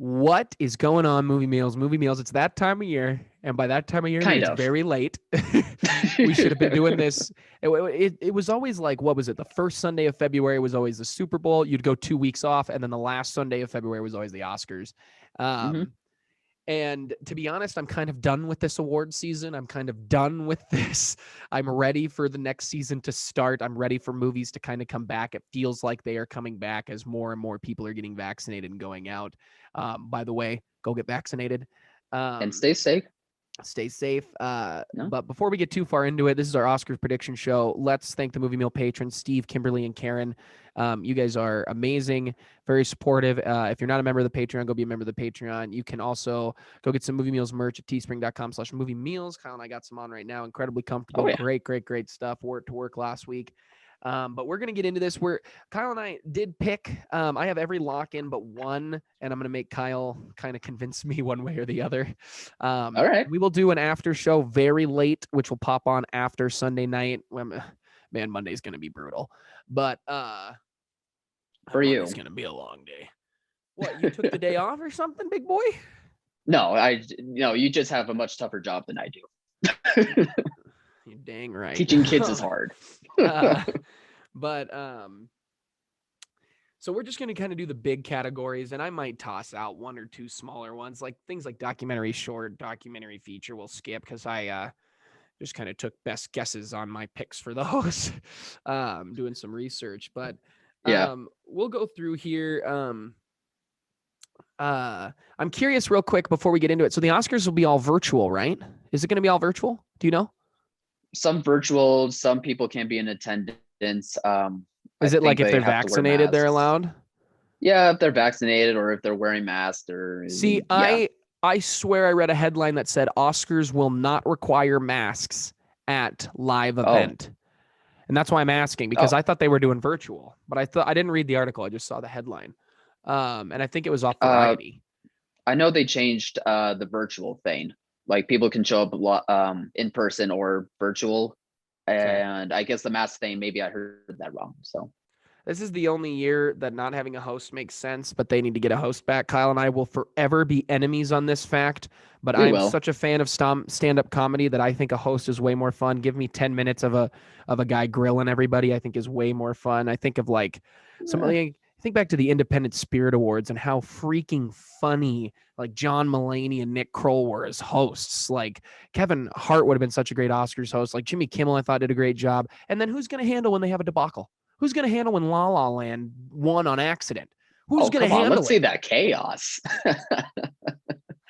What is going on, movie meals? Movie meals. It's that time of year, and by that time of year, Kind it's of. very late. We should have been doing this. It was always like, what was it? The first Sunday of February was always the Super Bowl. You'd go 2 weeks off, and then the last Sunday of February was always the Oscars. Hmm. And to be honest, I'm kind of done with this award season. I'm kind of done with this. I'm ready for the next season to start. I'm ready for movies to kind of come back. It feels like they are coming back as more and more people are getting vaccinated and going out. By the way, go get vaccinated. And Um, stay safe. Stay safe. No. But before we get too far into it, this is our Oscars prediction show. Let's thank the Movie Meal patrons, Steve, Kimberly, and Karen. You guys are amazing, very supportive. If you're not a member of the Patreon, go be a member of the Patreon. You can also go get some Movie Meals merch at teespring.com/movie meals. Kyle and I got some on right now. Incredibly comfortable. Oh yeah. Great stuff. Wore it to work last week. But we're going to get into this. Kyle and I did pick. I have every lock in but one, and I'm going to make Kyle kind of convince me one way or the other. All right. We will do an after show very late, which will pop on after Sunday night. Man, Monday's going to be brutal, but For Monday's you. going to be a long day. What, you took the day off or something, big boy? No, you just have a much tougher job than I do. You're dang right. Teaching kids is hard. But so we're just going to kind of do the big categories, and I might toss out one or two smaller ones, like things like documentary short, documentary feature. We'll skip because I just kind of took best guesses on my picks for those, doing some research. But Yeah. we'll go through here. I'm curious real quick before we get into it. So the Oscars will be all virtual, right? Is it going to be all virtual? Do you know? Some virtual, some people can be in attendance. Is I it like think if they they're have to wear vaccinated, they're masks. allowed? Yeah, if they're vaccinated or if they're wearing masks or See, yeah. I swear I read a headline that said Oscars will not require masks at live Oh, event. And that's why I'm asking, because oh. I thought they were doing virtual, but I didn't read the article. I just saw the headline. And I think it was off Uh, Variety. I know they changed the virtual thing. Like people can show up in person or virtual. Okay. And I guess the mask thing, maybe I heard that wrong. So This is the only year that not having a host makes sense, but they need to get a host back. Kyle and I will forever be enemies on this fact, but we I'm will. such a fan of stand-up comedy that I think a host is way more fun. Give me 10 minutes of a guy grilling everybody, I think is way more fun. I think of like somebody think back to the Independent Spirit Awards and how freaking funny like John Mulaney and Nick Kroll were as hosts. Like Kevin Hart would have been such a great Oscars host. Like Jimmy Kimmel, I thought did a great job. And then who's going to handle when they have a debacle? Who's going to handle when La La Land won on accident? Who's Oh, going to come on. handle Let's see it? that chaos.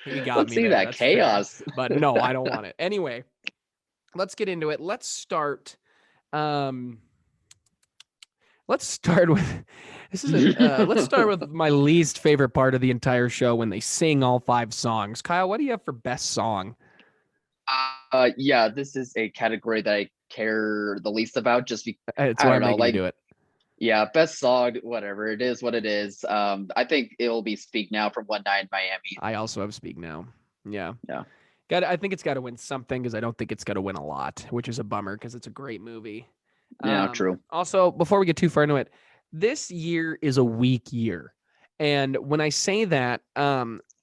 You got Let's me see there. that That's fair. chaos. But no, I don't want it. Anyway, let's get into it. Let's start with let's start with my least favorite part of the entire show when they sing all 5 songs. Kyle, what do you have for best song? Yeah, this is a category that I care the least about just because It's I why don't I'm know, making you like do it. yeah, best song, whatever. It is what it is. I think it'll be Speak Now from One Night in Miami. I also have Speak Now. Yeah. Yeah. I think it's got to win something because I don't think it's going to win a lot, which is a bummer because it's a great movie. Yeah, true. Also, before we get too far into it, this year is a weak year. And when I say that,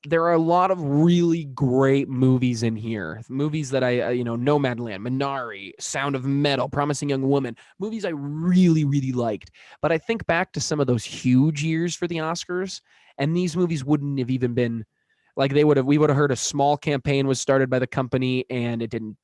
there are a lot of really great movies in here. Movies that Nomadland, Minari, Sound of Metal, Promising Young Woman, movies I really, really liked. But I think back to some of those huge years for the Oscars, and these movies wouldn't have even been like we would have heard a small campaign was started by the company and it didn't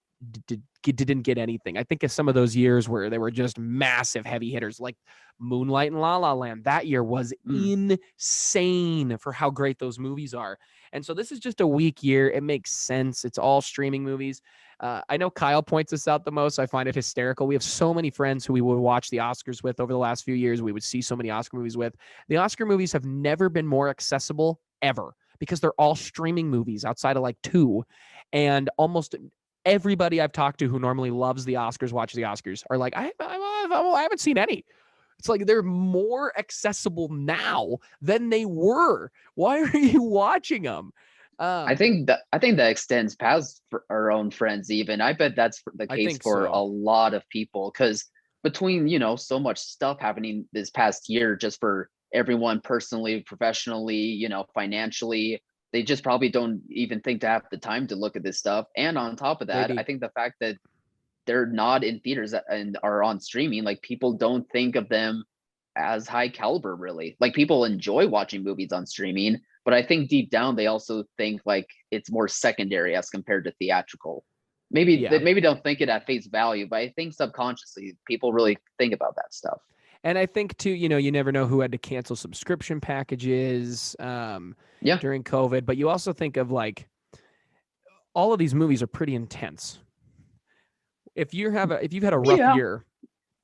get anything. I think of some of those years where they were just massive heavy hitters like Moonlight and La La Land. That year was insane for how great those movies are. And so this is just a weak year. It makes sense. It's all streaming movies. I know Kyle points this out the most. I find it hysterical. We have so many friends who we would watch the Oscars with over the last few years. We would see so many Oscar movies with. The Oscar movies have never been more accessible ever because they're all streaming movies outside of like 2. And almost everybody I've talked to who normally loves the Oscars, watches the Oscars, are like, I haven't seen any. It's like they're more accessible now than they were. Why are you watching them? I think that extends past our own friends even. I bet that's the I case think for so. a lot of people because between, so much stuff happening this past year just for everyone personally, professionally, financially. They just probably don't even think to have the time to look at this stuff. And on top of that, I Maybe. think the fact that they're not in theaters and are on streaming, like people don't think of them as high caliber really. Like people enjoy watching movies on streaming, but I think deep down they also think like it's more secondary as compared to theatrical. Maybe they Yeah. maybe don't think it at face value, but I think subconsciously people really think about that stuff. And I think too, you never know who had to cancel subscription packages Yeah. during COVID, but you also think of like all of these movies are pretty intense. If you've had a rough Yeah. year,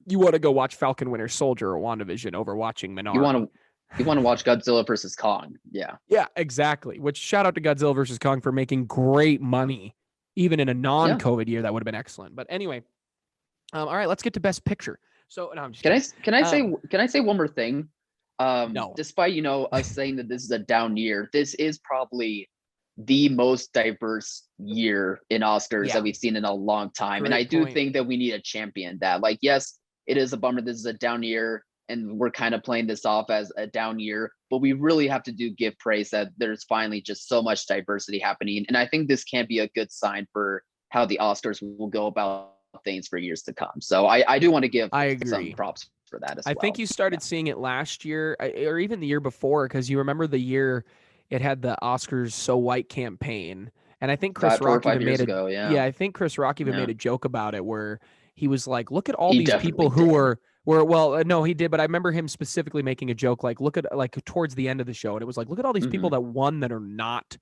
you want to go watch Falcon Winter Soldier or WandaVision over watching You Minari. want to you want to watch Godzilla versus Kong. Yeah. Yeah, exactly. Which shout out to Godzilla versus Kong for making great money, even in a Yeah. non-COVID year. That would have been excellent. But anyway, all right, let's get to Best Picture. So no, I'm just Can I kidding. can I say Um, can I say one more thing? no, Despite us saying that this is a down year, this is probably the most diverse year in Oscars that yeah, we've seen in a long time. And I great do point. think that we need to champion that. Like, yes, it is a bummer. This is a down year, and we're kind of playing this off as a down year, but we really have to give praise that there's finally just so much diversity happening. And I think this can be a good sign for how the Oscars will go about things for years to come. So I do want to give I some agree. props for that as I think well. you Yeah. started seeing it last year or even the year before because you remember the year it had the Oscars So White campaign. And I think Chris 4 or Rock 5 even years made a ago. Yeah. yeah, I think Chris Rock even Yeah. made a joke about it where he was like, "Look at all He these definitely people who did. were well, no, he did, but I remember him specifically making a joke like, look at like towards the end of the show, and it was like, look at all these people Mm-hmm. that won that are not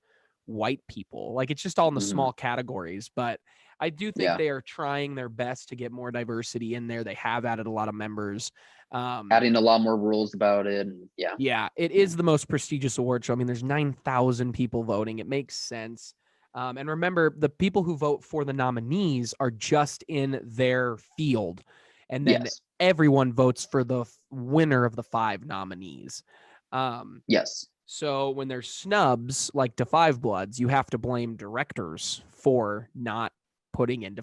white people. Like it's just all in the Mm-hmm. small categories, but I do think Yeah. they are trying their best to get more diversity in there. They have added a lot of members. Adding a lot more rules about it. And yeah. Yeah, it Yeah. is the most prestigious award show. I mean, there's 9,000 people voting. It makes sense. And remember, the people who vote for the nominees are just in their field. And then Yes. everyone votes for the winner of the 5 nominees. Um, Yes. so when there's snubs like to Five Bloods, you have to blame directors for not putting into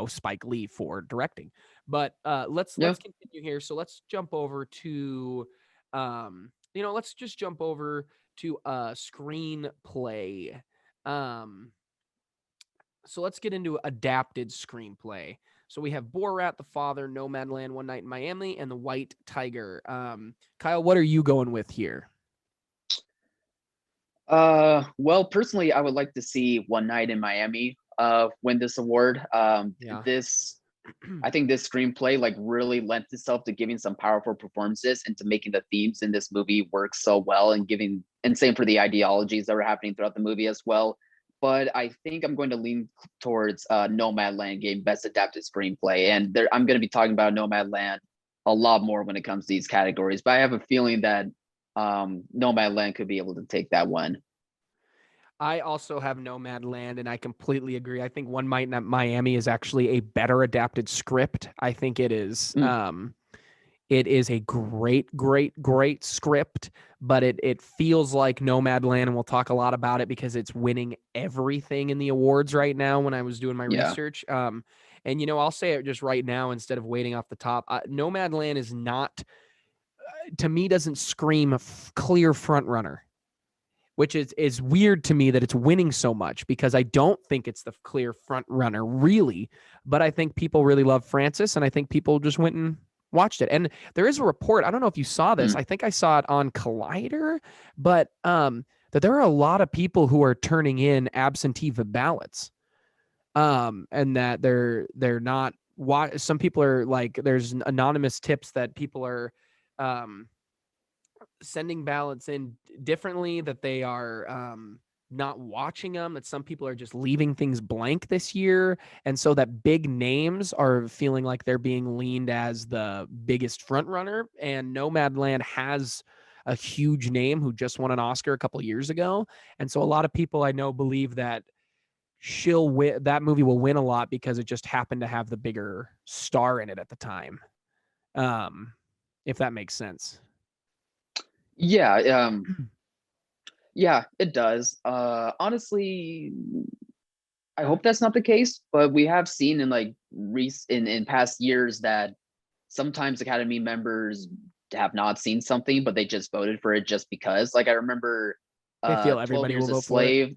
Spike Lee for directing. But let's Yeah. continue here. So let's jump over to let's just jump over to screenplay. Um so let's get into adapted screenplay. So we have Borat, The Father, Nomadland, One Night in Miami, and The White Tiger. Kyle, what are you going with here? Well, personally, I would like to see One Night in Miami win this award. Yeah. This I think this screenplay like really lent itself to giving some powerful performances and to making the themes in this movie work so well and same for the ideologies that were happening throughout the movie as well. But I think I'm going to lean towards Nomadland game best adapted screenplay, and I'm going to be talking about Nomadland a lot more when it comes to these categories. But I have a feeling that Nomadland could be able to take that one. I also have Nomadland, and I completely agree. I think One Night in Miami is actually a better adapted script. I think it is. Mm, It is a great, great, great script, but it feels like Nomadland, and we'll talk a lot about it because it's winning everything in the awards right now. When I was doing my yeah. research, and I'll say it just right now instead of waiting off the top. Nomadland is not, to me, doesn't scream clear front runner, which is weird to me that it's winning so much because I don't think it's the clear front runner really, but I think people really love Francis, and I think people just went and watched it. And there is a report, I don't know if you saw this, Mm, I think I saw it on Collider, but that there are a lot of people who are turning in absentee ballots. And that they're not some people are like, there's anonymous tips that people are um sending ballots in differently, that they are not watching them, that some people are just leaving things blank this year. And so that big names are feeling like they're being leaned as the biggest front runner. And Nomadland has a huge name who just won an Oscar a couple years ago. And so a lot of people I know believe that that movie will win a lot because it just happened to have the bigger star in it at the time. Um, if that makes sense. yeah. Yeah, it does. Honestly, I hope that's not the case, but we have seen in like in past years that sometimes Academy members have not seen something, but they just voted for it just because. Like I remember They feel 12 everybody will Years a vote for it. Slave.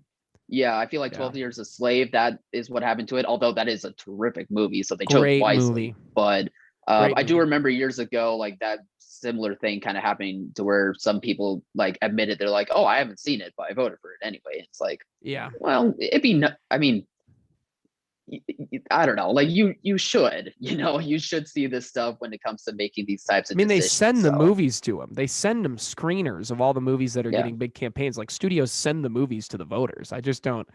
Yeah, I feel like Yeah. 12 Years a Slave, that is what happened to it, although that is a terrific movie, so they chose Great wisely. movie. But Great I do movie. remember years ago, like that similar thing kind of happening to where some people like admitted they're like, oh, I haven't seen it, but I voted for it anyway. It's like, Yeah. well, it'd be, I mean, I don't know, like you should, you should see this stuff when it comes to making these types I of mean, they decisions. send the So movies to them. They send them screeners of all the movies that are yeah, getting big campaigns. Like studios send the movies to the voters. I just don't.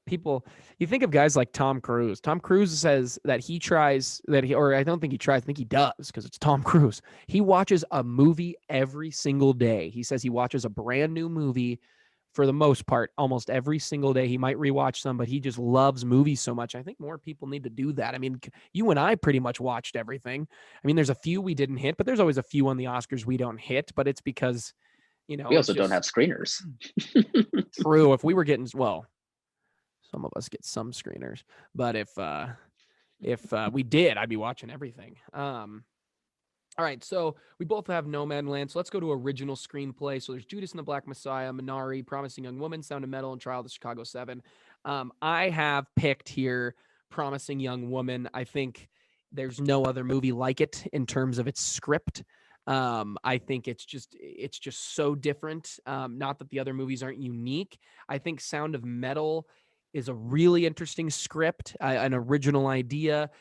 People, you think of guys like Tom Cruise. Tom Cruise says that he tries that he, or I don't think he tries. I think he does because it's Tom Cruise. He watches a movie every single day. He says he watches a brand new movie for the most part, almost every single day. He might rewatch some, but he just loves movies so much. I think more people need to do that. I mean, you and I pretty much watched everything. I mean, there's a few we didn't hit, but there's always a few on the Oscars we don't hit. But it's because, we it's also don't have just screeners. true. If we were getting, well, some of us get some screeners, but if we did, I'd be watching everything. All right, so we both have Nomadland. So let's go to original screenplay. So there's Judas and the Black Messiah, Minari, Promising Young Woman, Sound of Metal, and Trial of the Chicago 7. I have picked here Promising Young Woman. I think there's no other movie like it in terms of its script. I think it's just so different. Not that the other movies aren't unique. I think Sound of Metal is a really interesting script, an original idea.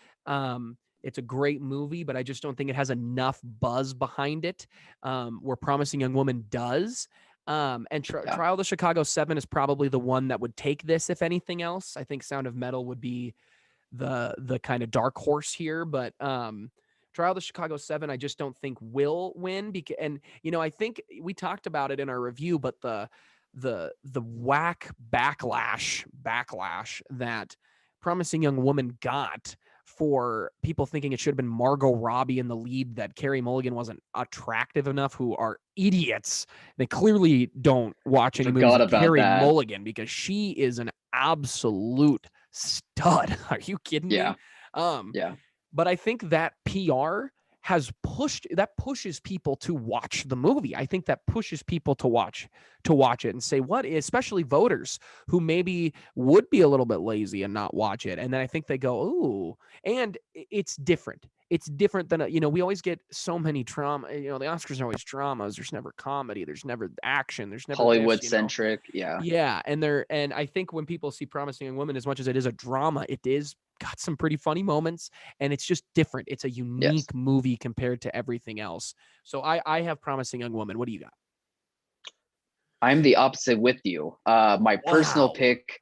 It's a great movie, but I just don't think it has enough buzz behind it, where Promising Young Woman does. And Trial of the Chicago 7 is probably the one that would take this, if anything else. I think Sound of Metal would be the kind of dark horse here, but Trial of the Chicago 7, I just don't think will win. And I think we talked about it in our review, but the whack backlash that Promising Young Woman got for people thinking it should have been Margot Robbie in the lead, that Carrie Mulligan wasn't attractive enough, who are idiots. They clearly don't watch any movies Forgot of about Carrie that. Mulligan because she is an absolute stud. Are you kidding Yeah. me? Yeah. But I think that PR pushes people to watch the movie. I think that pushes people to watch it and say, what, especially voters who maybe would be a little bit lazy and not watch it. And then I think they go, ooh, and it's different. It's different than, we always get so many trauma, the Oscars are always dramas. There's never comedy. There's never action. There's never Hollywood this, centric. Yeah. Yeah. And I think when people see Promising Young Woman, as much as it is a drama, it is got some pretty funny moments, and it's just different. It's a Yes. unique movie compared to everything else. So I have Promising Young Woman. What do you got? I'm the opposite with you. My personal Wow. pick,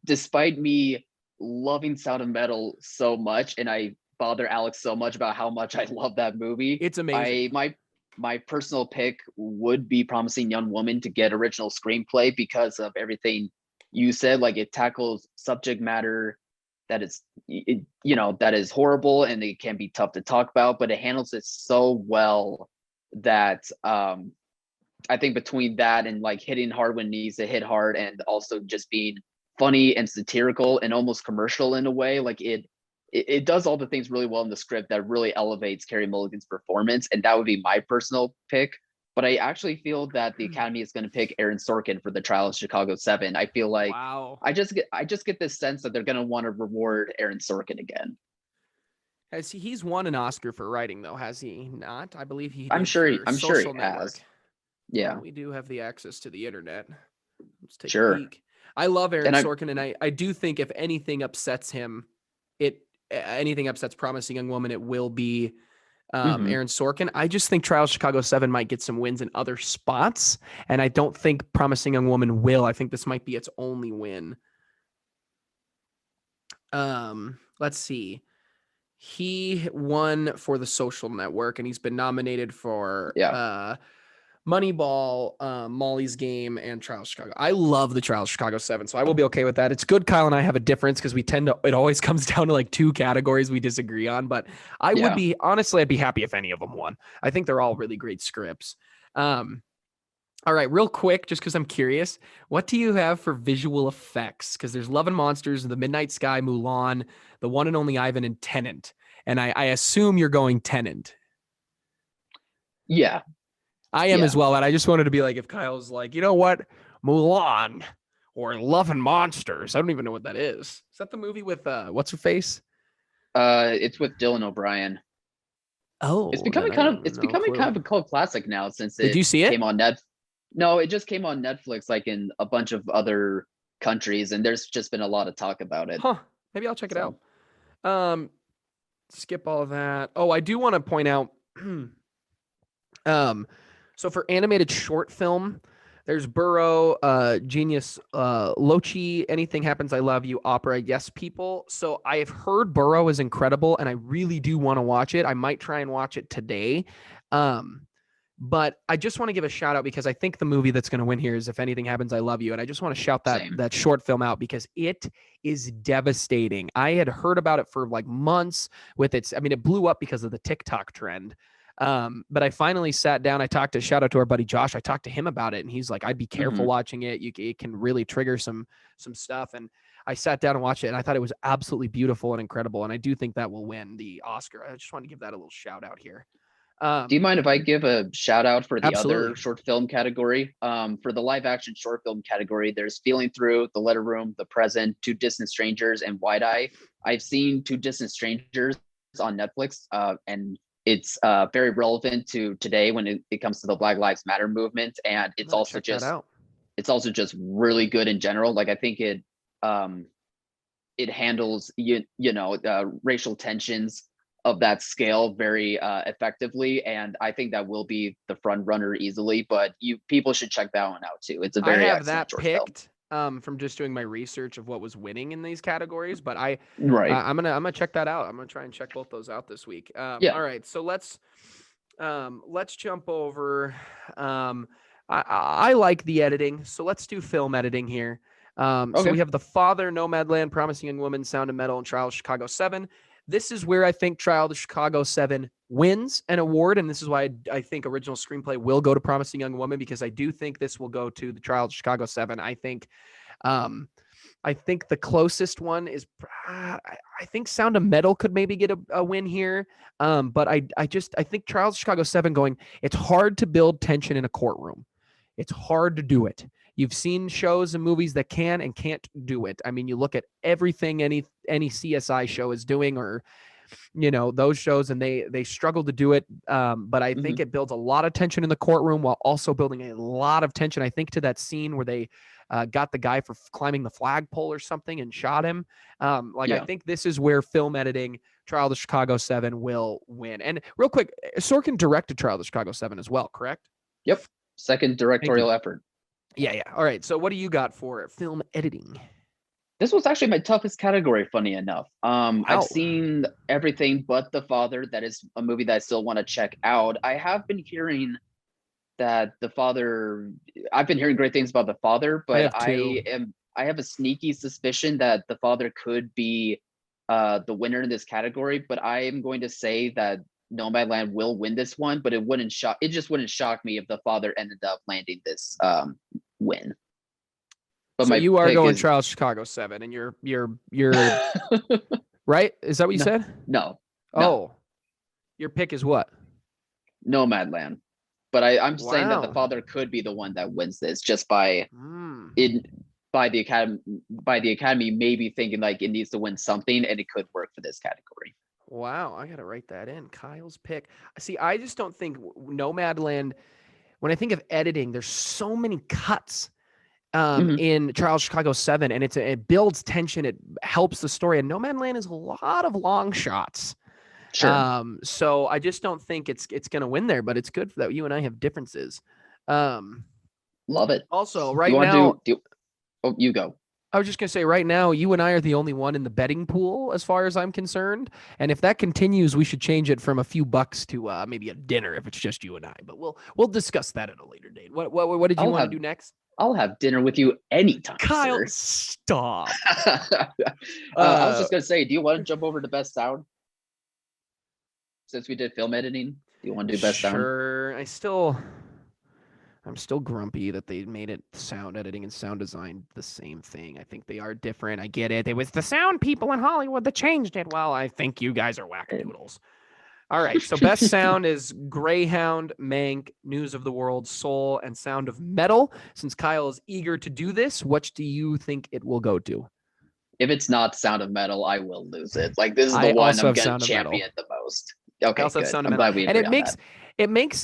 despite me loving Sound of Metal so much, and I bother Alex so much about how much I love that movie, It's amazing. My personal pick would be Promising Young Woman to get original screenplay because of everything you said. Like it tackles subject matter that is that is horrible and it can be tough to talk about, but it handles it so well that I think between that and like hitting hard when it needs to hit hard, and also just being funny and satirical and almost commercial in a way, like it does all the things really well in the script that really elevates Carrie Mulligan's performance, and that would be my personal pick. But I actually feel that the Academy is going to pick Aaron Sorkin for the Trial of Chicago 7. I feel like Wow. I just get this sense that they're going to want to reward Aaron Sorkin again. He's won an Oscar for writing, though, has he not? I believe he I'm did sure. for I'm sure he Social has. Network. Yeah. Well, we do have the access to the internet. Let's take a Sure. peek. I love Aaron And Sorkin, and I do think if anything upsets him, anything upsets Promising Young Woman, it will be Aaron Sorkin. I just think Trial of Chicago 7 might get some wins in other spots, and I don't think Promising Young Woman will. I think this might be its only win. Let's see. He won for the Social Network, and he's been nominated for Moneyball, Molly's Game, and Trial of Chicago. I love the Trial of Chicago 7, so I will be okay with that. It's good Kyle and I have a difference because it always comes down to like two categories we disagree on, but would be, honestly, I'd be happy if any of them won. I think they're all really great scripts. All right, real quick, just because I'm curious, what do you have for visual effects? Because there's Love and Monsters, The Midnight Sky, Mulan, The One and Only Ivan, and Tenant. And I assume you're going Tenant. Yeah, I am yeah. as well. And I just wanted to be like, if Kyle's like, you know what, Mulan or Love and Monsters. I don't even know what that is. Is that the movie with what's her face? It's with Dylan O'Brien. It's Oh, then becoming I kind of have it's no becoming clue. kind of a cult classic now since Did it you see it? came on Net. No, it just came on Netflix, like in a bunch of other countries, and there's just been a lot of talk about it. Huh. Maybe I'll check it So out. Um, skip all of that. Oh, I do want to point out. So for animated short film, there's Burrow, Genius, Lochi, Anything Happens, I Love You, Opera, Yes People. So I have heard Burrow is incredible, and I really do want to watch it. I might try and watch it today. Um, but I just want to give a shout out because I think the movie that's going to win here is If Anything Happens, I Love You. And I just want to shout same. that short film out because it is devastating. I had heard about it for like months with its, I mean, it blew up because of the TikTok trend. But I finally sat down. Shout out to our buddy Josh. I talked to him about it and he's like, I'd be careful Hmm. watching it. It can really trigger some stuff. And I sat down and watched it and I thought it was absolutely beautiful and incredible. And I do think that will win the Oscar. I just want to give that a little shout out here. Do you mind if I give a shout out for the Absolutely. other short film category? For the live action short film category, there's Feeling Through, The Letter Room, The Present, Two Distant Strangers, and Wide Eye. I've seen Two Distant Strangers on Netflix, and it's very relevant to today when it comes to the Black Lives Matter movement, and I'm going to check that out. it's also just really good in general. Like I think um, it handles racial tensions of that scale very effectively, and I think that will be the front runner easily. But people should check that one out too. It's a I very have excellent that short film. picked from just doing my research of what was winning in these categories, but Right. I'm gonna check that out. I'm gonna try and check both those out this week. Yeah. All right, so let's jump over. I like the editing, so let's do film editing here. So we Okay. have The Father, Nomadland, Promising Young Woman, Sound of Metal, and Trial of Chicago 7. This is where I think Trial of Chicago 7 wins an award, and this is why I think original screenplay will go to Promising Young Woman because I do think this will go to the Trial of Chicago 7. Um, I think the closest one is I think Sound of Metal could maybe get a win here. But I think Trial of Chicago 7 going, it's hard to build tension in a courtroom. It's hard to do it. You've seen shows and movies that can and can't do it. I mean, you look at everything any CSI show is doing, or those shows, and they struggle to do it. But I think Hmm. it builds a lot of tension in the courtroom while also building a lot of tension. I think to that scene where they got the guy for climbing the flagpole or something and shot him. I Yeah. think this is where film editing, Trial of the Chicago 7 will win. And real quick, Sorkin directed Trial of the Chicago 7 as well, correct? Yep. Second Thank you. directorial effort. Yeah. All right. So what do you got for film editing? This was actually my toughest category, funny enough. I've Wow. seen everything but The Father. That is a movie that I still want to check out. I have been hearing that The Father, I've been hearing great things about The Father, I but have two. I have a sneaky suspicion that The Father could be the winner in this category, but I am going to say that Nomadland will win this one, but it just wouldn't shock me if The Father ended up landing this win. But So my you are pick going is Trial Chicago 7, and you're right. Is that what you no, said? no, no, Oh, your pick is what? Nomadland. But I'm just saying that The Wow. Father could be the one that wins this just by Hmm. it by the academy maybe thinking like it needs to win something and it could work for this category. Wow. I gotta write that in. Kyle's pick. See, I just don't think Nomadland. When I think of editing, there's so many cuts Hmm. in Trial Chicago 7, and it builds tension. It helps the story. And Nomadland is a lot of long shots. Sure. So I just don't think it's going to win there, but it's good that you and I have differences. Um, Love it. Also, Do you right want now, to do oh you go. I was just going to say right now, you and I are the only one in the betting pool as far as I'm concerned. And if that continues, we should change it from a few bucks to maybe a dinner if it's just you and I. But we'll discuss that at a later date. What did you I'll want to have do next? I'll have dinner with you anytime, Kyle, sir. stop. I was Uh, just gonna say, do you want to jump over to best sound since we did film editing? Do you want to do best sound? sure. I'm still grumpy that they made it sound editing and sound design the same thing. I think they are different. I get it. It was the sound people in Hollywood that changed it. Well, I think you guys are wackadoodles. All right. So best sound is Greyhound, Mank, News of the World, Soul, and Sound of Metal. Since Kyle is eager to do this, what do you think it will go to? If it's not Sound of Metal, I will lose it. Like this is the I one also I'm have gonna Sound of Metal. champion the most. I Okay, also have good. Sound of I'm Metal, glad we and agree on that.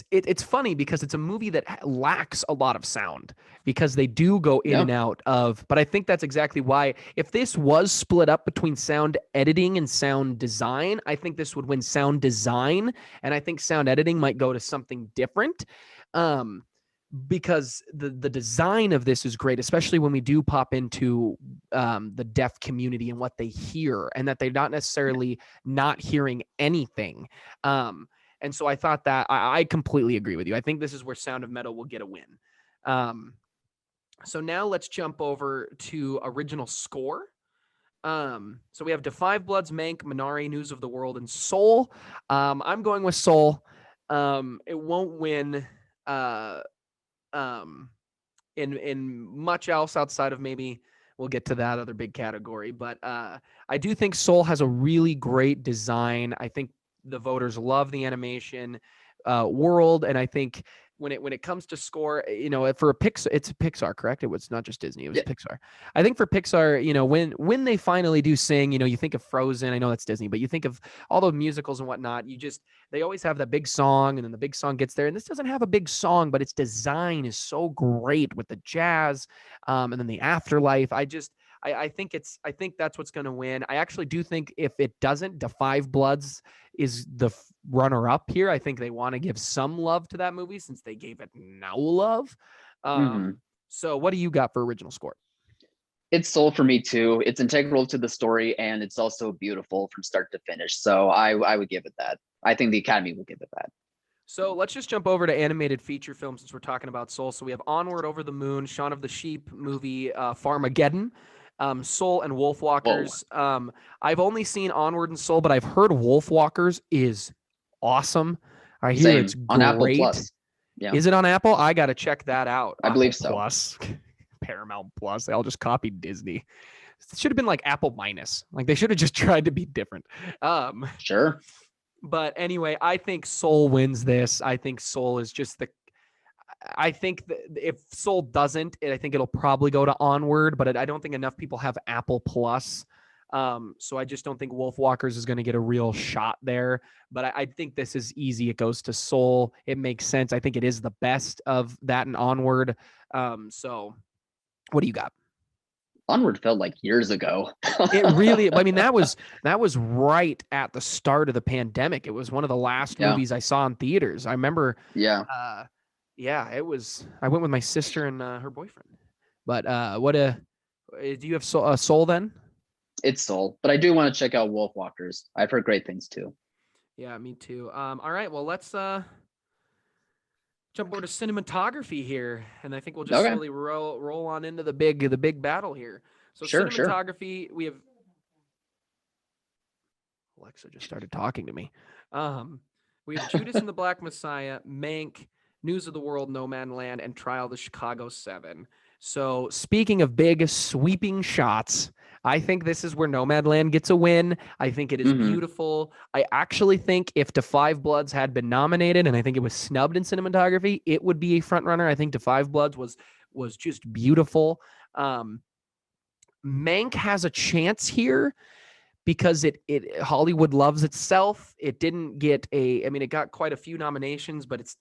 it's funny because it's a movie that lacks a lot of sound because they do go in Yeah. and out of. But I think that's exactly why. If this was split up between sound editing and sound design, I think this would win sound design, and I think sound editing might go to something different. Um, because the design of this is great, especially when we do pop into the deaf community and what they hear, and that they're not necessarily not hearing anything. And so I thought that I completely agree with you. I think this is where Sound of Metal will get a win. So now let's jump over to original score. So we have Da 5 Bloods, Mank, Minari, News of the World, and Soul. I'm going with Soul. It won't win um, in much else outside of maybe we'll get to that other big category. But I do think Soul has a really great design. I think the voters love the animation world, and I think when it comes to score, for a Pixar, it's Pixar, correct? It was not just Disney; it was Yeah. Pixar. I think for Pixar, when they finally do sing, you think of Frozen. I know that's Disney, but you think of all the musicals and whatnot. They always have that big song, and then the big song gets there. And this doesn't have a big song, but its design is so great with the jazz, and then the afterlife. I think that's what's going to win. I actually do think if it doesn't, Da 5 Bloods is the runner up here. I think they want to give some love to that movie since they gave it no love. Hmm. So what do you got for original score? It's Soul for me too. It's integral to the story, and it's also beautiful from start to finish. So I would give it that. I think the Academy will give it that. So let's just jump over to animated feature film since we're talking about Soul. So we have Onward, Over the Moon, Shaun of the Sheep movie, Farmageddon, Soul, and Whoa, Wolfwalkers. I've only seen Onward and Soul, but I've heard Wolfwalkers is awesome. I hear it's same on Apple great. Plus. Yeah, Is it on Apple? I got to check that out. I Apple believe so. Plus, Paramount Plus. They all just copied Disney. It should have been like Apple Minus. Like they should have just tried to be different. Um, Sure. but anyway, I think Soul wins this. I think Soul is just the. I think that if Soul doesn't, I think it'll probably go to Onward. But I don't think enough people have Apple Plus. So I just don't think Wolfwalkers is going to get a real shot there. But I think this is easy. It goes to Soul. It makes sense. I think it is the best of that and Onward. So what do you got? Onward felt like years ago. It really, I mean, that was right at the start of the pandemic. It was one of the last Yeah, movies I saw in theaters. I remember, yeah. yeah, it was. I went with my sister and her boyfriend. But do you have Soul then? It's Soul, but I do want to check out Wolfwalkers. I've heard great things too. Yeah, me too. All right, well, let's jump over to cinematography here, and I think we'll just Okay, slowly roll on into the big battle here. So sure. cinematography, we have Alexa just started talking to me. Um, we have Judas and the Black Messiah, Mank, News of the World, No Man Land, and Trial of the Chicago 7. So speaking of big sweeping shots, I think this is where Nomadland gets a win. I think it is Hmm. beautiful. I actually think if Da 5 Bloods had been nominated, and I think it was snubbed in cinematography, it would be a front runner. I think Da 5 Bloods was just beautiful. Mank has a chance here because it Hollywood loves itself. It didn't get it got quite a few nominations, but it's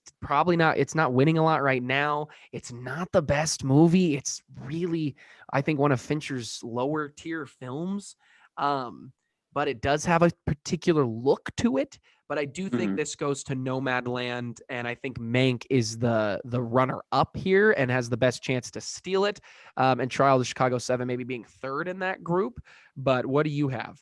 not winning a lot right now. It's not the best movie. It's really, I think, one of Fincher's lower tier films. But it does have a particular look to it. But I do think Hmm. this goes to Nomadland, and I think Mank is the runner up here and has the best chance to steal it. And Trial of the Chicago 7 maybe being third in that group. But what do you have?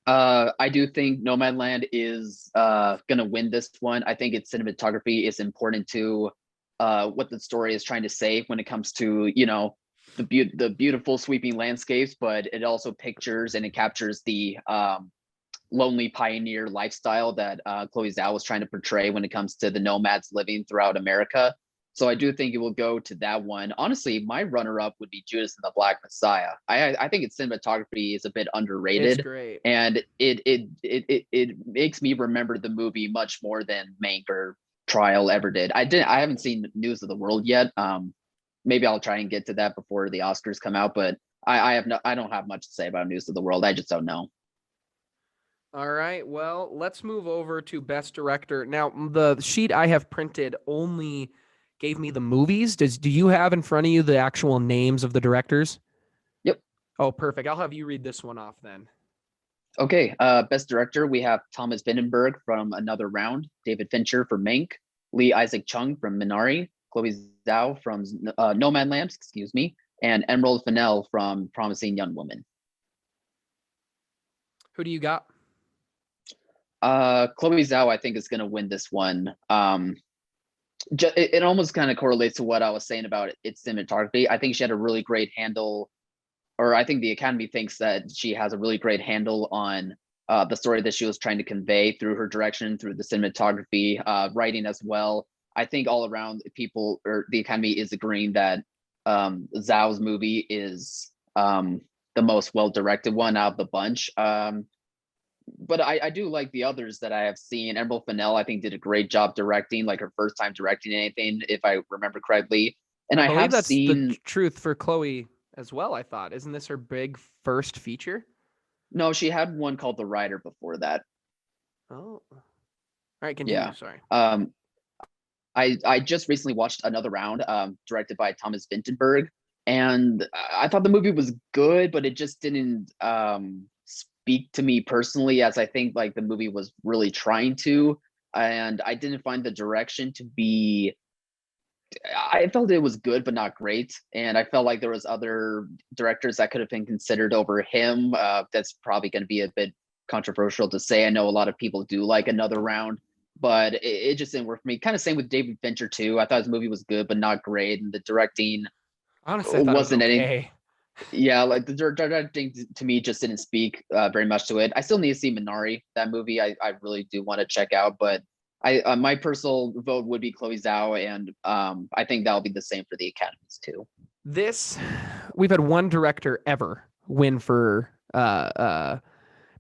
I do think Nomadland is gonna win this one. I think its cinematography is important to what the story is trying to say when it comes to the beautiful sweeping landscapes, but it also pictures and it captures the lonely pioneer lifestyle that Chloe Zhao was trying to portray when it comes to the nomads living throughout America. So I do think it will go to that one. Honestly, my runner-up would be Judas and the Black Messiah. I think its cinematography is a bit It's underrated, great. and it makes me remember the movie much more than Mank or Trial ever did. I haven't seen News of the World yet. Maybe I'll try and get to that before the Oscars come out, but I don't have much to say about News of the World. I just don't know. All right. Well, let's move over to Best Director. Now, the sheet I have printed only gave me the movies. Do you have in front of you the actual names of the directors? Yep. Oh, perfect. I'll have you read this one off then. Okay. Best director, we have Thomas Vindenberg from Another Round, David Fincher from Mank, Lee Isaac Chung from Minari, Chloe Zhao from Nomadland, excuse me, and Emerald Fennell from Promising Young Woman. Who do you got? Chloe Zhao, I think, is going to win this one. It almost kind of correlates to what I was saying about its cinematography. I think she had a really great handle, or I think the Academy thinks that she has a really great handle on the story that she was trying to convey through her direction, through the cinematography, writing as well. I think all around people or the Academy is agreeing that Zhao's movie is the most well directed one out of the bunch. But I do like the others that I have seen. Emerald Fennell, I think, did a great job directing, like her first time directing anything, if I remember correctly. And I I believe have that's the seen, truth for Chloe as well, I thought. Isn't this her big first feature? no, she had one called The Rider before that. Oh. All right, continue. Yeah. Sorry. Um, I just recently watched Another Round, directed by Thomas Vinterberg, and I thought the movie was good, but it just didn't speak to me personally, as I think like the movie was really trying to, and I didn't find the direction to be. I felt it was good, but not great, and I felt like there was other directors that could have been considered over him. That's probably going to be a bit controversial to say. I know a lot of people do like Another Round, but it just didn't work for me. Kind of same with David Fincher too. I thought his movie was good, but not great, and the directing Honestly, I thought it was wasn't any. okay. Yeah, like the directing to me just didn't speak very much to it. I still need to see Minari. That movie I really do want to check out, but I my personal vote would be Chloe Zhao, and I think that'll be the same for the Academies too. This, we've had one director ever win for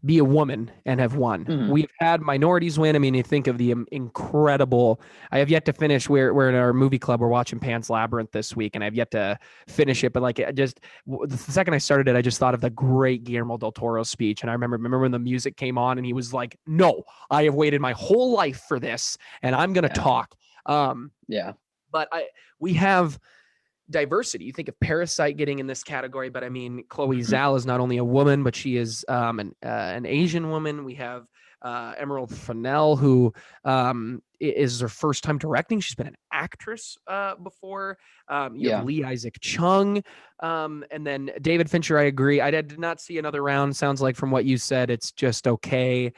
be a woman and have won. Mhm. We've had minorities win. I mean, you think of the incredible. I have yet to finish. We're in our movie club. We're watching Pan's Labyrinth this week, and I've yet to finish it. But like, the second I started it, I just thought of the great Guillermo del Toro speech, and I remember when the music came on, and he was like, "No, I have waited my whole life for this, and I'm gonna Yeah, talk." yeah, But we have diversity. You think of Parasite getting in this category, but I mean, Chloe Mhm. Zhao is not only a woman, but she is an Asian woman. We have Emerald Fennell, who is her first time directing. She's been an actress before. You have Yeah. Lee Isaac Chung, and then David Fincher. I agree. I did not see Another Round. Sounds like from what you said, it's just okay.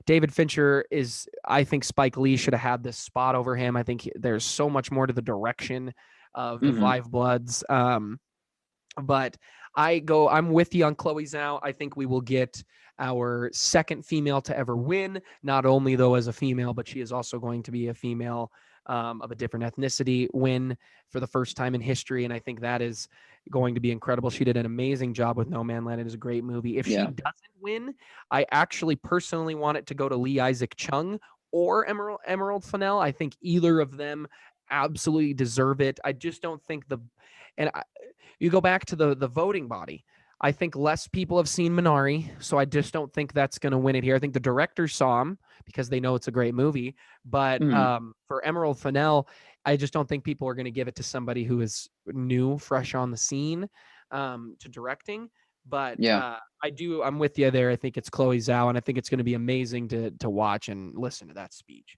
David Fincher is. I think Spike Lee should have had this spot over him. I think there's so much more to the direction of the Hmm. Five Bloods. But I'm with you on Chloe Zhao. I think we will get our second female to ever win, not only though as a female, but she is also going to be a female of a different ethnicity win for the first time in history. And I think that is going to be incredible. She did an amazing job with No Man Land. It is a great movie. If she Yeah. doesn't win, I actually personally want it to go to Lee Isaac Chung or Emerald Fennell. I think either of them absolutely deserve it. I just don't think and I, you go back to the voting body. I think less people have seen Minari, so I just don't think that's going to win it here. I think the directors saw him because they know it's a great movie, but Hmm. for Emerald Fennell, I just don't think people are going to give it to somebody who is new, fresh on the scene to directing. But Yeah. I'm with you there. I think it's Chloe Zhao, and I think it's going to be amazing to watch and listen to that speech.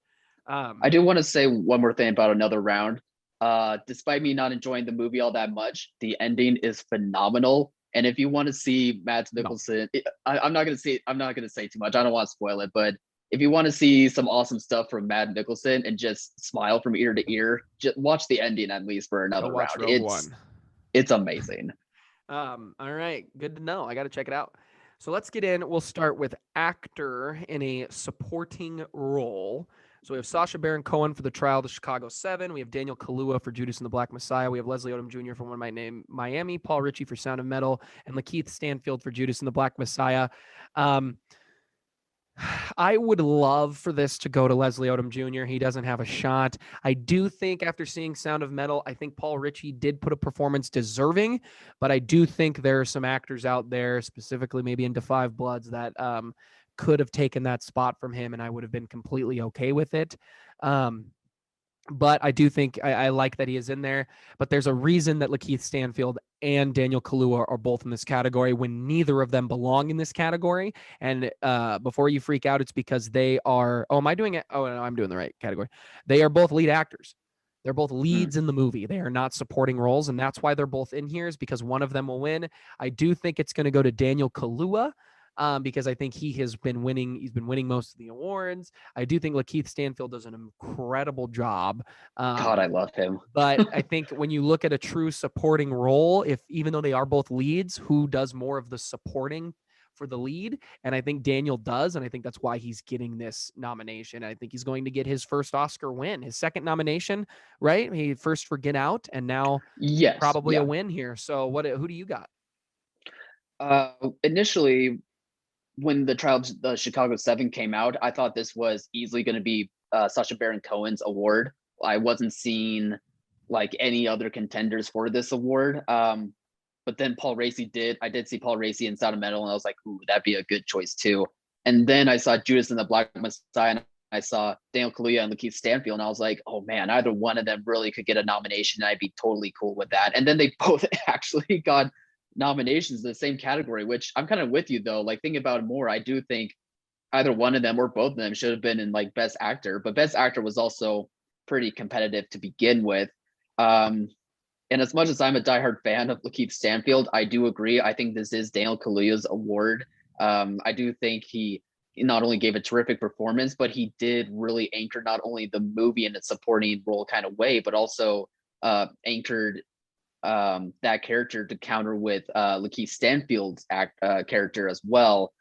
I do want to say one more thing about Another Round. Despite me not enjoying the movie all that much, the ending is phenomenal. And if you want to see Matt No, Nicholson, I'm not gonna say too much. I don't want to spoil it, but if you want to see some awesome stuff from Matt Nicholson and just smile from ear to ear, just watch the ending at least for go Another watch Round. Rogue One. It's amazing. All right, good to know. I got to check it out. So let's get in. We'll start with actor in a supporting role. So we have Sacha Baron Cohen for The Trial of the Chicago 7. We have Daniel Kaluuya for Judas and the Black Messiah. We have Leslie Odom Jr. for One of My Name, Miami, Paul Ritchie for Sound of Metal, and Lakeith Stanfield for Judas and the Black Messiah. I would love for this to go to Leslie Odom Jr. He doesn't have a shot. I do think after seeing Sound of Metal, I think Paul Ritchie did put a performance deserving, but I do think there are some actors out there, specifically maybe in Da 5 Bloods, that could have taken that spot from him, and I would have been completely okay with it. But I do think I like that he is in there. But there's a reason that Lakeith Stanfield and Daniel Kaluuya are both in this category when neither of them belong in this category. And before you freak out, it's because they are. Oh, am I doing it? Oh, no, I'm doing the right category. They are both lead actors. They're both leads in the movie. They are not supporting roles, and that's why they're both in here, is because one of them will win. I do think it's going to go to Daniel Kaluuya. Because I think he has been winning. He's been winning most of the awards. I do think Lakeith Stanfield does an incredible job. God, I love him. But I think when you look at a true supporting role, even though they are both leads, who does more of the supporting for the lead? And I think Daniel does, and I think that's why he's getting this nomination. I think he's going to get his first Oscar win, his second nomination, right? He first for Get Out, and now Yes, probably yeah. a win here. So who do you got? Initially, when the Trial of the Chicago 7 came out, I thought this was easily going to be Sacha Baron Cohen's award. I wasn't seeing like any other contenders for this award. But then I did see Paul Raci in Sound of Metal, and I was like, ooh, that'd be a good choice too. And then I saw Judas and the Black Messiah, and I saw Daniel Kaluuya and Lakeith Stanfield, and I was like, oh man, either one of them really could get a nomination, and I'd be totally cool with that. And then they both actually got nominations in the same category, which I'm kind of with you though. Like thinking about it more, I do think either one of them or both of them should have been in like Best Actor, but Best Actor was also pretty competitive to begin with. And as much as I'm a diehard fan of Lakeith Stanfield, I do agree. I think this is Daniel Kaluuya's award. I do think he not only gave a terrific performance, but he did really anchor not only the movie in its supporting role kind of way, but also anchored that character to counter with Lakeith Stanfield's character as well.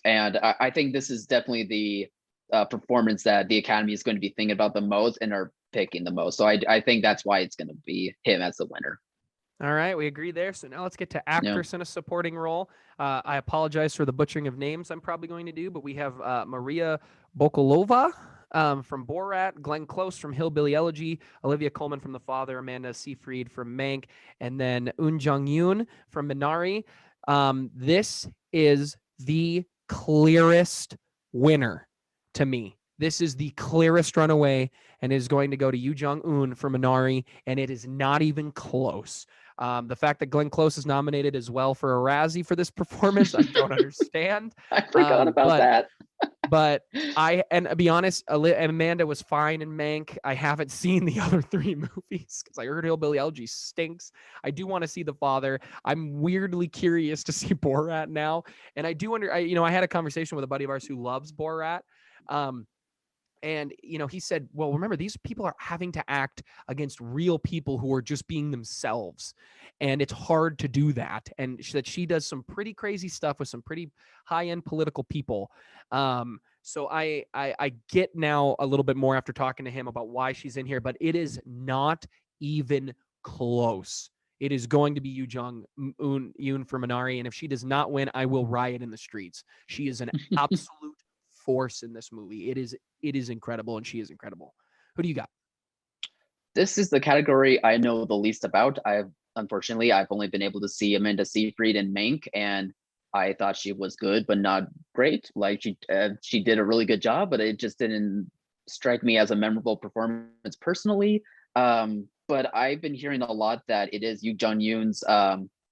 And I think this is definitely the performance that the Academy is going to be thinking about the most and are picking the most. So I think that's why it's going to be him as the winner. All right, we agree there. So now let's get to actress in a supporting role. I apologize for the butchering of names I'm probably going to do, but we have Maria Bokolova from Borat, Glenn Close from Hillbilly Elegy, Olivia Colman from The Father, Amanda Seyfried from Mank, and then Eun Jung-yoon from Minari. This is the clearest winner to me. This is the clearest runaway, and is going to go to Yoo Jung-un for Minari, and it is not even close. The fact that Glenn Close is nominated as well for a Razzie for this performance, I don't understand. I forgot about that. But and to be honest, Amanda was fine in Mank. I haven't seen the other three movies because I heard Hillbilly Elegy stinks. I do want to see The Father. I'm weirdly curious to see Borat now, and I do wonder. I had a conversation with a buddy of ours who loves Borat. And, he said, well, remember, these people are having to act against real people who are just being themselves. And it's hard to do that. And that she does some pretty crazy stuff with some pretty high-end political people. So I get now a little bit more after talking to him about why she's in here, but it is not even close. It is going to be Yoo Jung-un for Minari. And if she does not win, I will riot in the streets. She is an absolute force in this movie. It is incredible, and she is incredible. Who do you got? This is the category I know the least about. Unfortunately, I've only been able to see Amanda Seyfried in Mank, and I thought she was good, but not great. Like she did a really good job, but it just didn't strike me as a memorable performance personally. But I've been hearing a lot that it is Yoo Jung-yoon's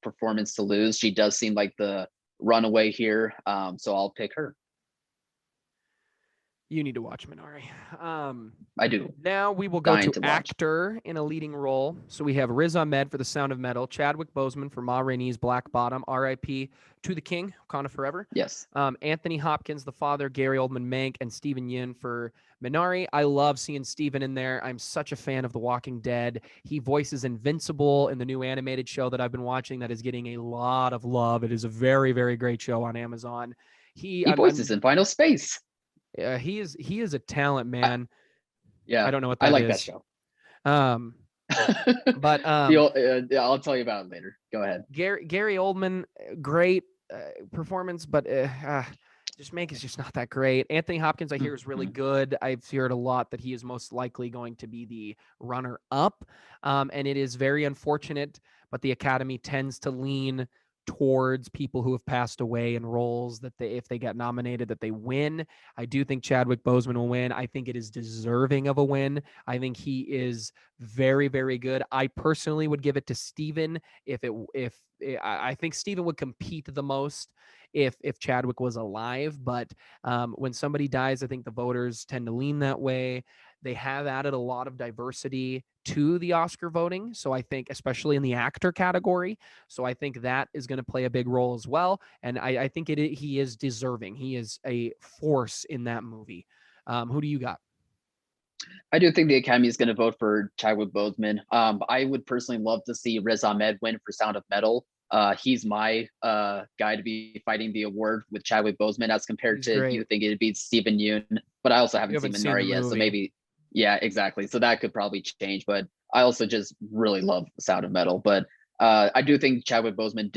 performance to lose. She does seem like the runaway here, so I'll pick her. You need to watch Minari. I do. Now we will go to actor in a leading role. So we have Riz Ahmed for The Sound of Metal, Chadwick Boseman for Ma Rainey's Black Bottom, R.I.P. to the King, Wakanda Forever. Yes. Anthony Hopkins, The Father, Gary Oldman, Mank, and Steven Yeun for Minari. I love seeing Steven in there. I'm such a fan of The Walking Dead. He voices Invincible in the new animated show that I've been watching that is getting a lot of love. It is a very, very great show on Amazon. He voices in Final Space. He is a talent, man. Yeah, I don't know what I that like that is. show. Um, but I'll tell you about it later. Go ahead. Gary Oldman, great performance, but just make is just not that great. Anthony Hopkins, I hear, is really Mhm. good. I've heard a lot that he is most likely going to be the runner up, and it is very unfortunate. But the Academy tends to lean towards people who have passed away in roles that they, if they get nominated, that they win. I do think Chadwick Boseman will win. I think it is deserving of a win. I think he is very, very good. I personally would give it to Steven if I think Steven would compete the most if Chadwick was alive. But when somebody dies, I think the voters tend to lean that way. They have added a lot of diversity to the Oscar voting, so I think, especially in the actor category, so I think that is going to play a big role as well. And I think he is deserving. He is a force in that movie. Who do you got? I do think the Academy is going to vote for Chadwick Boseman. I would personally love to see Riz Ahmed win for Sound of Metal. He's my guy to be fighting the award with Chadwick Boseman, as compared He's to, great. you think it'd be Stephen Yeun, but I also You haven't seen haven't seen the Minari yet, so movie. maybe, yeah, exactly. So that could probably change, but I also just really love Sound of Metal. But I do think Chadwick Boseman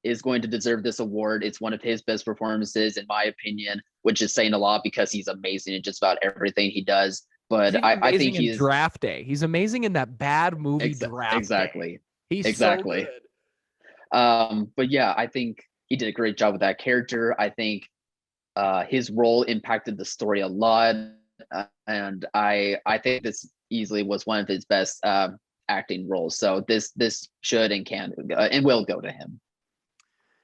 is going to deserve this award. It's one of his best performances, in my opinion, which is saying a lot because he's amazing in just about everything he does. He's But even I think amazing he in is Draft Day. He's amazing in that bad movie Draft Day. exactly, He's so exactly. good. But yeah, I think he did a great job with that character. I think his role impacted the story a lot, and I think this easily was one of his best acting roles. So this should and can and will go to him.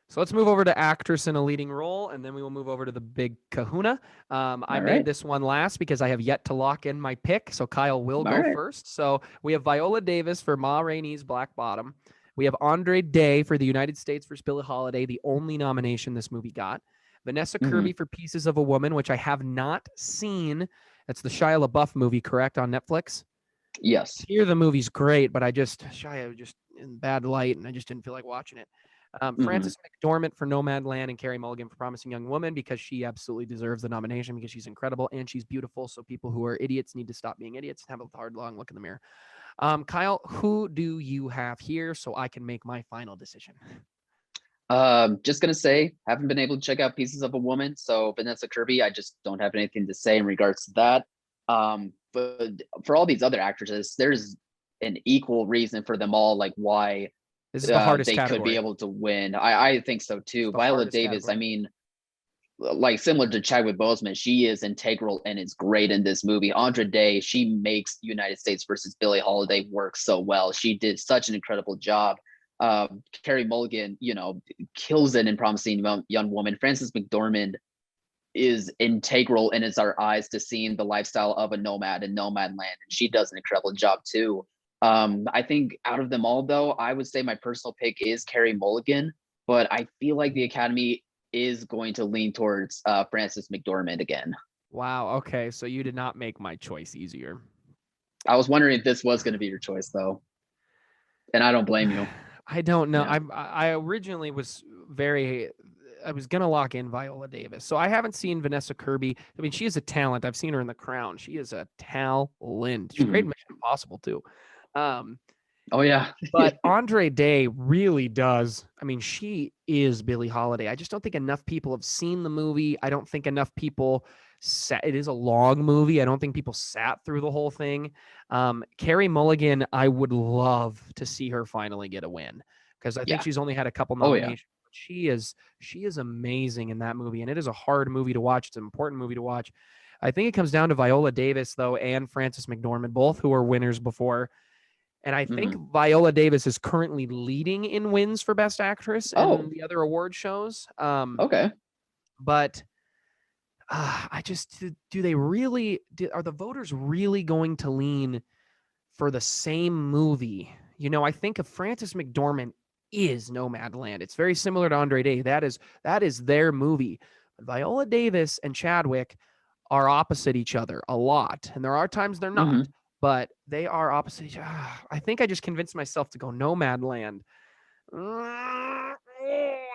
So let's move over to actress in a leading role, and then we will move over to the big kahuna. I All made right, this one last because I have yet to lock in my pick. So Kyle will all go right. first. So we have Viola Davis for Ma Rainey's Black Bottom. We have Andre Day for the United States for Billie Holiday, the only nomination this movie got. Vanessa Mm-hmm. Kirby for Pieces of a Woman, which I have not seen. That's the Shia LaBeouf movie, correct, on Netflix? Yes. Here the movie's great, but Shia was just in bad light, and I just didn't feel like watching it. Mm-hmm. Frances McDormand for Nomadland and Carrie Mulligan for Promising Young Woman, because she absolutely deserves the nomination because she's incredible and she's beautiful. So people who are idiots need to stop being idiots and have a hard, long look in the mirror. Kyle, who do you have here so I can make my final decision? Just gonna say, haven't been able to check out Pieces of a Woman, so Vanessa Kirby, I just don't have anything to say in regards to that. But for all these other actresses, there's an equal reason for them all, like why This is the hardest they could be category. able to win. I think so It's too. the Viola hardest Davis, I category. mean, like similar to Chadwick Boseman, she is integral and is great in this movie. Andra Day, she makes United States versus Billie Holiday work so well. She did such an incredible job. Carrie Mulligan, kills it in Promising Young Woman. Frances McDormand is integral and is our eyes to seeing the lifestyle of a nomad in Nomadland, and she does an incredible job too. I think out of them all, though, I would say my personal pick is Carrie Mulligan, but I feel like the Academy is going to lean towards Frances McDormand again. Wow. Okay. So you did not make my choice easier. I was wondering if this was going to be your choice, though, and I don't blame you. I don't know. Yeah. I originally was very. I was gonna lock in Viola Davis. So I haven't seen Vanessa Kirby. I mean, she is a talent. I've seen her in The Crown. She is a talent. She's great in Mhm. Mission Impossible too. Um, Oh yeah. but Andre Day really does. I mean, she is Billie Holiday. I just don't think enough people have seen the movie. I don't think enough people sat. It is a long movie. I don't think people sat through the whole thing. Carrie Mulligan, I would love to see her finally get a win because I think Yeah. she's only had a couple Oh yeah. nominations. But she is amazing in that movie, and it is a hard movie to watch. It's an important movie to watch. I think it comes down to Viola Davis though, and Frances McDormand, both who were winners before. And I think Mhm. Viola Davis is currently leading in wins for Best Actress and Oh, the other award shows. okay. But I just do they really are the voters really going to lean for the same movie? I think of Frances McDormand is Nomadland. It's very similar to Andre Day. That is their movie. But Viola Davis and Chadwick are opposite each other a lot, and there are times they're not, Hmm. but they are opposite each other. I think I just convinced myself to go Nomadland.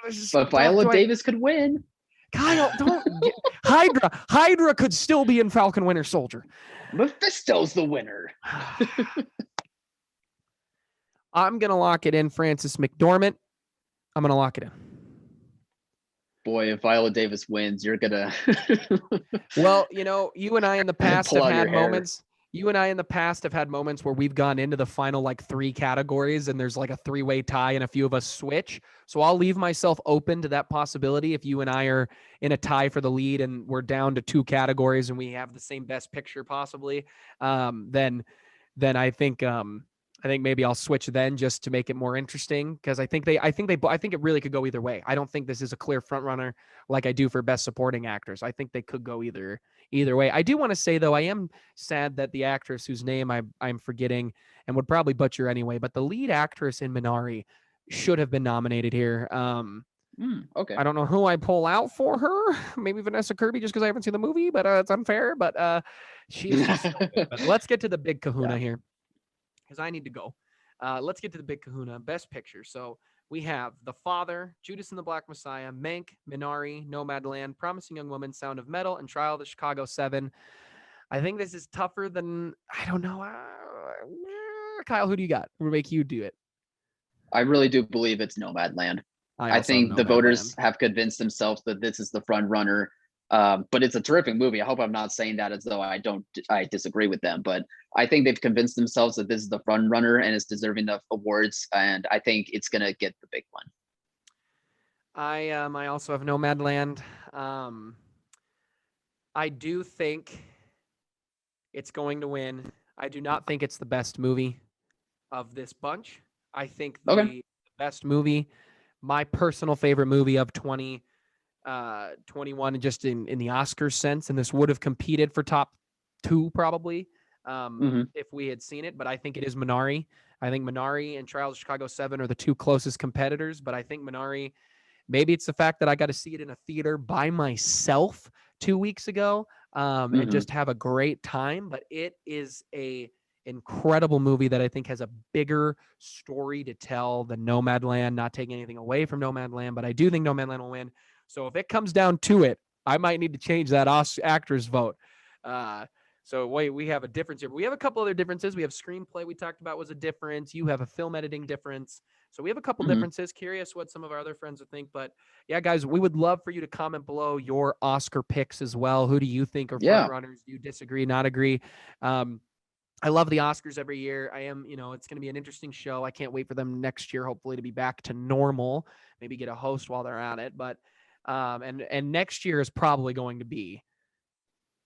This is so But tough. Viola Davis could win. Kyle, don't get Hydra. Hydra could still be in Falcon Winter Soldier. Mephisto's the winner. I'm gonna lock it in, Francis McDormand. I'm gonna lock it in. Boy, if Viola Davis wins, you're gonna Well, you and I in the past pull have out your had hair. moments. You and I in the past have had moments where we've gone into the final like 3 categories and there's like a 3-way tie and a few of us switch. So I'll leave myself open to that possibility. If you and I are in a tie for the lead and we're down to 2 categories and we have the same best picture possibly, then I think maybe I'll switch then just to make it more interesting because I think it really could go either way. I don't think this is a clear front runner like I do for best supporting actors. I think they could go either way. I do want to say though, I am sad that the actress whose name I'm forgetting and would probably butcher anyway, but the lead actress in Minari should have been nominated here. Okay. I don't know who I pull out for her. Maybe Vanessa Kirby just because I haven't seen the movie, but it's unfair. But she's just so good. But let's get to the big kahuna here because I need to go. Let's get to the big kahuna. Best picture. So we have The Father, Judas and the Black Messiah, Mank, Minari, Nomadland, Promising Young Woman, Sound of Metal, and Trial of the Chicago 7. I think this is tougher than, I don't know. Kyle, who do you got? We'll make you do it. I really do believe it's Nomadland. I think the voters have convinced themselves that this is the front runner. But it's a terrific movie. I hope I'm not saying that as though I disagree with them, but I think they've convinced themselves that this is the front runner and is deserving of awards. And I think it's going to get the big one. I also have Nomadland. I do think it's going to win. I do not think it's the best movie of this bunch. I think the best movie, my personal favorite movie of 2021, just in the Oscars sense, and this would have competed for top 2 probably if we had seen it, but I think it is Minari. I think Minari and Trials of Chicago 7 are the 2 closest competitors, but I think Minari, maybe it's the fact that I got to see it in a theater by myself 2 weeks ago and just have a great time, but it is a incredible movie that I think has a bigger story to tell than Nomadland, not taking anything away from Nomadland, but I do think Nomadland will win. So if it comes down to it, I might need to change that actor's vote. So wait, we have a difference here. But we have a couple other differences. We have screenplay we talked about was a difference. You have a film editing difference. So we have a couple differences. Curious what some of our other friends would think. But yeah, guys, we would love for you to comment below your Oscar picks as well. Who do you think are front runners? Do you disagree, not agree? I love the Oscars every year. I am, it's going to be an interesting show. I can't wait for them next year, hopefully, to be back to normal. Maybe get a host while they're at it. But and next year is probably going to be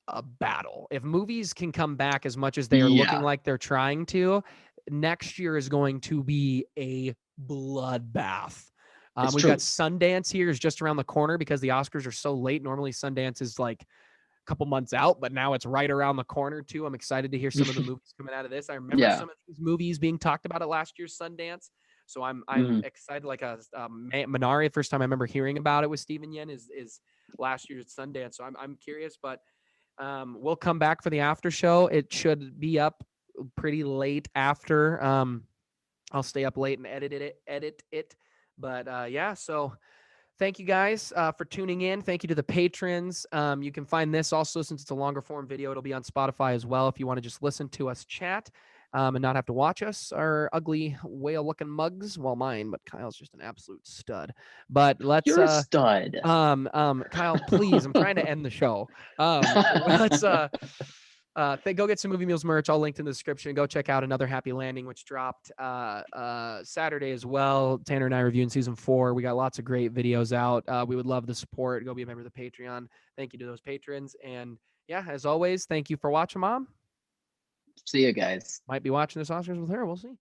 a battle. If movies can come back as much as they are looking like they're trying to, next year is going to be a bloodbath. We've got Sundance here is just around the corner because the Oscars are so late. Normally Sundance is like couple months out, but now it's right around the corner too. I'm excited to hear some of the movies coming out of this. I remember some of these movies being talked about at last year's Sundance, so I'm excited. Like Minari, the first time I remember hearing about it with Steven Yeun is last year's Sundance. So I'm curious, but we'll come back for the after show. It should be up pretty late after. I'll stay up late and edit it. But yeah, so. Thank you guys for tuning in. Thank you to the patrons. You can find this also, since it's a longer form video, it'll be on Spotify as well if you want to just listen to us chat and not have to watch us, our ugly whale looking mugs. Well, mine, but Kyle's just an absolute stud. But let's You're a stud. Kyle, please, I'm trying to end the show. Let's go get some Movie Meals merch. All linked in the description. Go check out Another Happy Landing, which dropped Saturday as well. Tanner and I reviewing season 4. We got lots of great videos out. We would love the support. Go be a member of the Patreon. Thank you to those patrons. And yeah, as always, thank you for watching, Mom. See you guys. Might be watching this Oscars with her. We'll see.